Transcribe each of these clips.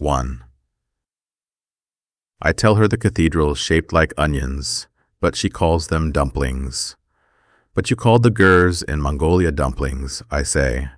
1. I tell her the cathedral's shaped like onions, but she calls them dumplings. But you called the Gurs in Mongolia dumplings, I say.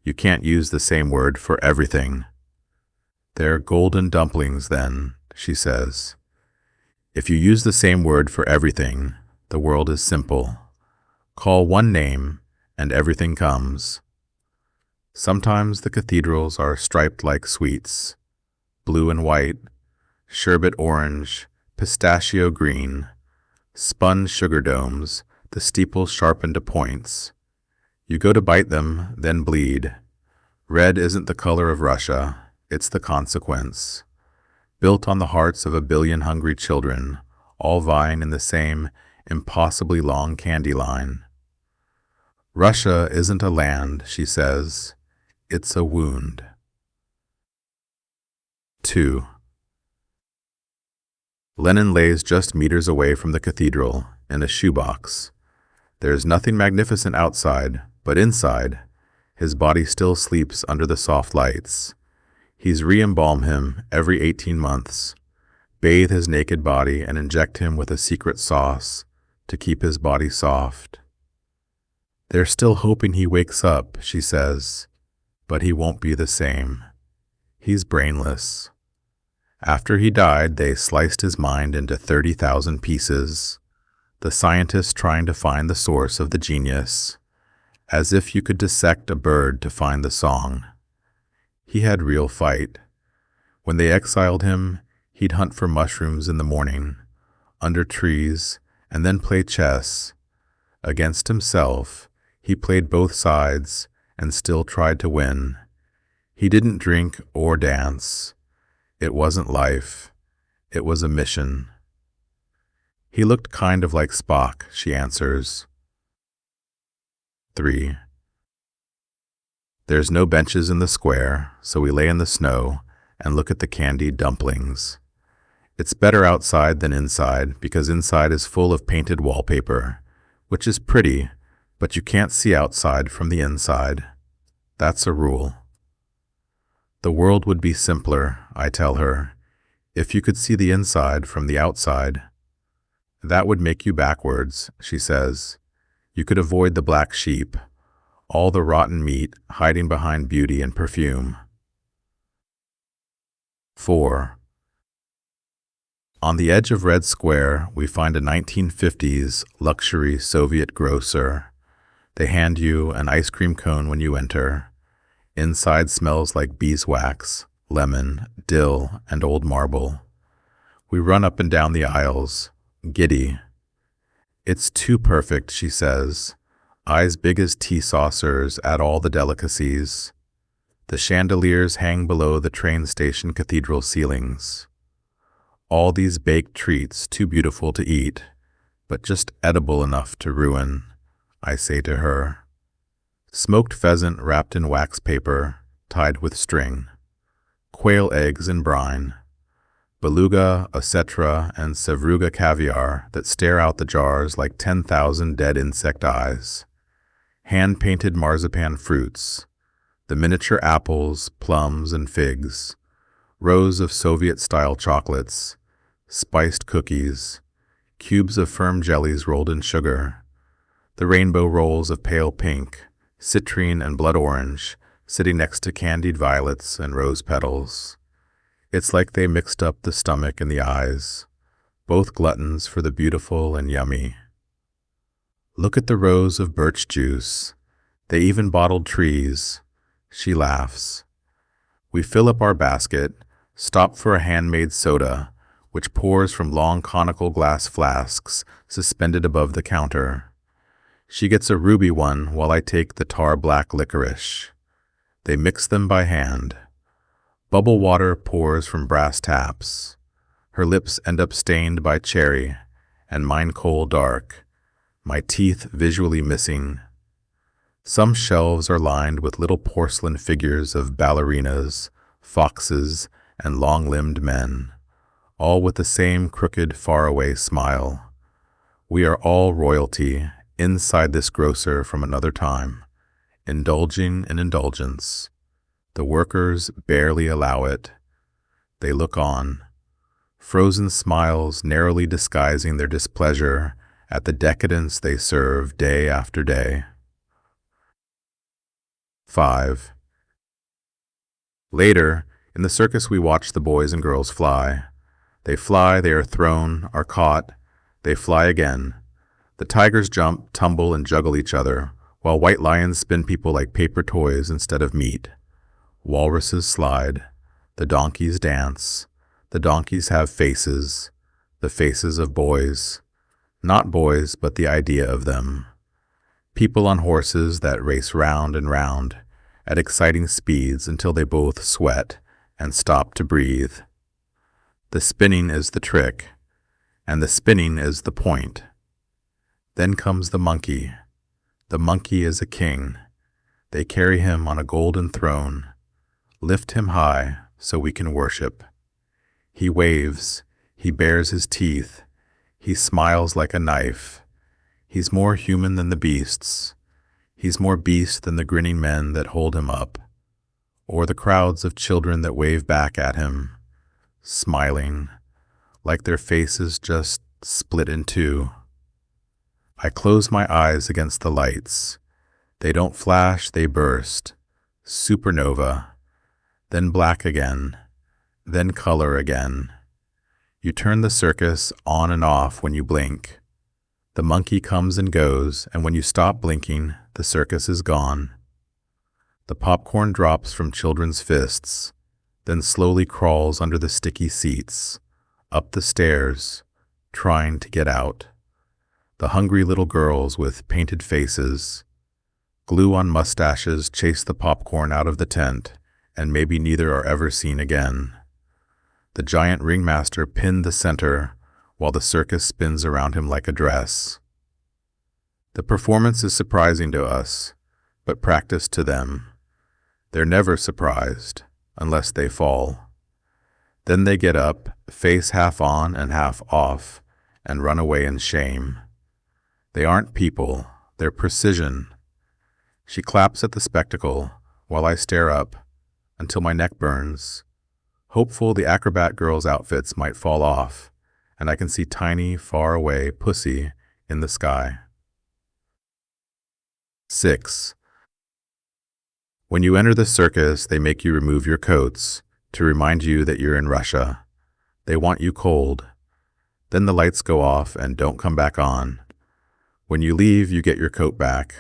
You can't use the same word for everything. They're golden dumplings then, she says. If you use the same word for everything, the world is simple. Call one name, and everything comes. Sometimes the cathedrals are striped like sweets, blue and white, sherbet orange, pistachio green, spun sugar domes, the steeples sharpened to points. You go to bite them, then bleed. Red isn't the color of Russia, it's the consequence. Built on the hearts of a billion hungry children, all vying in the same impossibly long candy line. Russia isn't a land, she says. It's a wound. 2. Lenin lays just meters away from the cathedral, in a shoebox. There's nothing magnificent outside, but inside, his body still sleeps under the soft lights. He's re-embalm him every 18 months, bathe his naked body and inject him with a secret sauce to keep his body soft. They're still hoping he wakes up, she says, but he won't be the same. He's brainless. After he died, they sliced his mind into 30,000 pieces, the scientists trying to find the source of the genius, as if you could dissect a bird to find the song. He had real fight. When they exiled him, he'd hunt for mushrooms in the morning, under trees, and then play chess. Against himself, he played both sides and still tried to win. He didn't drink or dance. It wasn't life. It was a mission. He looked kind of like Spock, she answers. 3. There's no benches in the square, so we lay in the snow and look at the candied dumplings. It's better outside than inside because inside is full of painted wallpaper, which is pretty, but you can't see outside from the inside. That's a rule. The world would be simpler, I tell her, if you could see the inside from the outside. That would make you backwards, she says. You could avoid the black sheep, all the rotten meat hiding behind beauty and perfume. 4. On the edge of Red Square, we find a 1950s luxury Soviet grocer. They hand you an ice cream cone when you enter. Inside smells like beeswax, lemon, dill, and old marble. We run up and down the aisles, giddy. It's too perfect, she says. Eyes big as tea saucers at all the delicacies. The chandeliers hang below the train station cathedral ceilings. All these baked treats too beautiful to eat, but just edible enough to ruin, I say to her. Smoked pheasant wrapped in wax paper, tied with string. Quail eggs in brine. Beluga, ossetra, and sevruga caviar that stare out the jars like 10,000 dead insect eyes. Hand-painted marzipan fruits. The miniature apples, plums, and figs. Rows of Soviet-style chocolates. Spiced cookies. Cubes of firm jellies rolled in sugar. The rainbow rolls of pale pink, citrine and blood orange, sitting next to candied violets and rose petals. It's like they mixed up the stomach and the eyes, both gluttons for the beautiful and yummy. Look at the rows of birch juice. They even bottled trees. She laughs. We fill up our basket, stop for a handmade soda, which pours from long conical glass flasks suspended above the counter. She gets a ruby one while I take the tar black licorice. They mix them by hand. Bubble water pours from brass taps. Her lips end up stained by cherry, and mine coal dark, my teeth visually missing. Some shelves are lined with little porcelain figures of ballerinas, foxes, and long-limbed men, all with the same crooked, faraway smile. We are all royalty inside this grocer from another time, indulging in indulgence. The workers barely allow it. they look on, frozen smiles narrowly disguising their displeasure at the decadence they serve day after day. 5. Later, in the circus we watch the boys and girls fly. They fly, they are thrown, are caught, they fly again. The tigers jump, tumble, and juggle each other, while white lions spin people like paper toys instead of meat. Walruses slide. The donkeys dance. The donkeys have faces, the faces of boys. Not boys, but the idea of them. People on horses that race round and round at exciting speeds until they both sweat and stop to breathe. The spinning is the trick, and the spinning is the point. Then comes the monkey. The monkey is a king. They carry him on a golden throne, lift him high so we can worship. He waves, he bares his teeth, he smiles like a knife. He's more human than the beasts. He's more beast than the grinning men that hold him up, or the crowds of children that wave back at him, smiling, like their faces just split in two. I close my eyes against the lights. They don't flash, they burst. Supernova. Then black again. Then color again. You turn the circus on and off when you blink. The monkey comes and goes, and when you stop blinking, the circus is gone. The popcorn drops from children's fists, then slowly crawls under the sticky seats, up the stairs, trying to get out. The hungry little girls with painted faces, glue on mustaches chase the popcorn out of the tent, and maybe neither are ever seen again. The giant ringmaster pinned the center, while the circus spins around him like a dress. The performance is surprising to us, but practice to them. They're never surprised, unless they fall. Then they get up, face half on and half off, and run away in shame. They aren't people, they're precision. She claps at the spectacle, while I stare up, until my neck burns, hopeful the acrobat girls' outfits might fall off, and I can see tiny, far-away pussy in the sky. 6. When you enter the circus, they make you remove your coats to remind you that you're in Russia. They want you cold. Then the lights go off and don't come back on. When you leave, you get your coat back.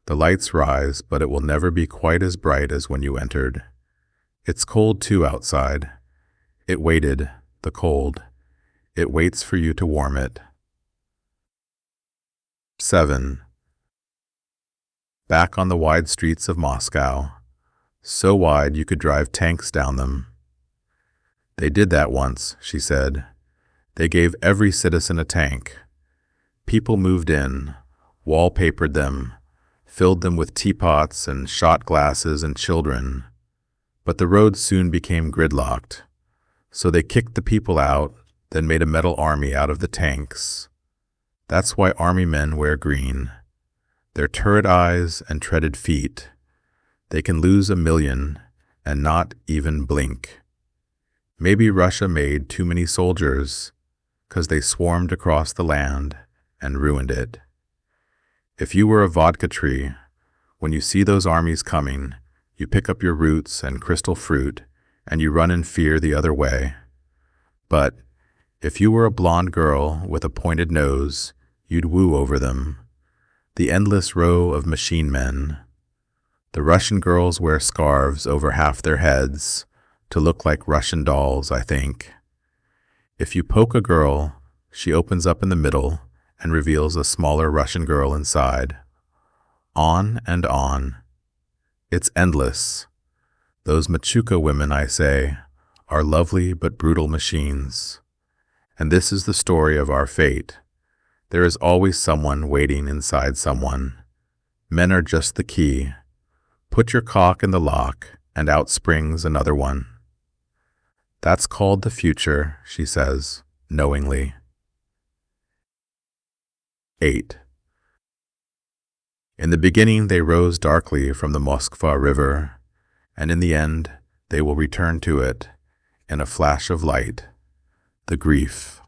The lights rise, but it will never be quite as bright as when you entered. It's cold too outside. It waited, the cold. It waits for you to warm it. 7. Back on the wide streets of Moscow, so wide you could drive tanks down them. They did that once, she said. They gave every citizen a tank. People moved in, wallpapered them, filled them with teapots and shot glasses and children. But the roads soon became gridlocked, so they kicked the people out, then made a metal army out of the tanks. That's why army men wear green. Their turret eyes and treaded feet. They can lose 1,000,000 and not even blink. Maybe Russia made too many soldiers, 'cause they swarmed across the land and ruined it. If you were a vodka tree, when you see those armies coming, you pick up your roots and crystal fruit, and you run in fear the other way. But if you were a blonde girl with a pointed nose, you'd woo over them. The endless row of machine men. The Russian girls wear scarves over half their heads to look like Russian dolls, I think. If you poke a girl, she opens up in the middle and reveals a smaller Russian girl inside. On and on. It's endless. Those Machuca women, I say, are lovely but brutal machines. And this is the story of our fate. There is always someone waiting inside someone. Men are just the key. Put your cock in the lock, and out springs another one. That's called the future, she says, knowingly. 8. In the beginning they rose darkly from the Moskva River, and in the end they will return to it, in a flash of light, the grief,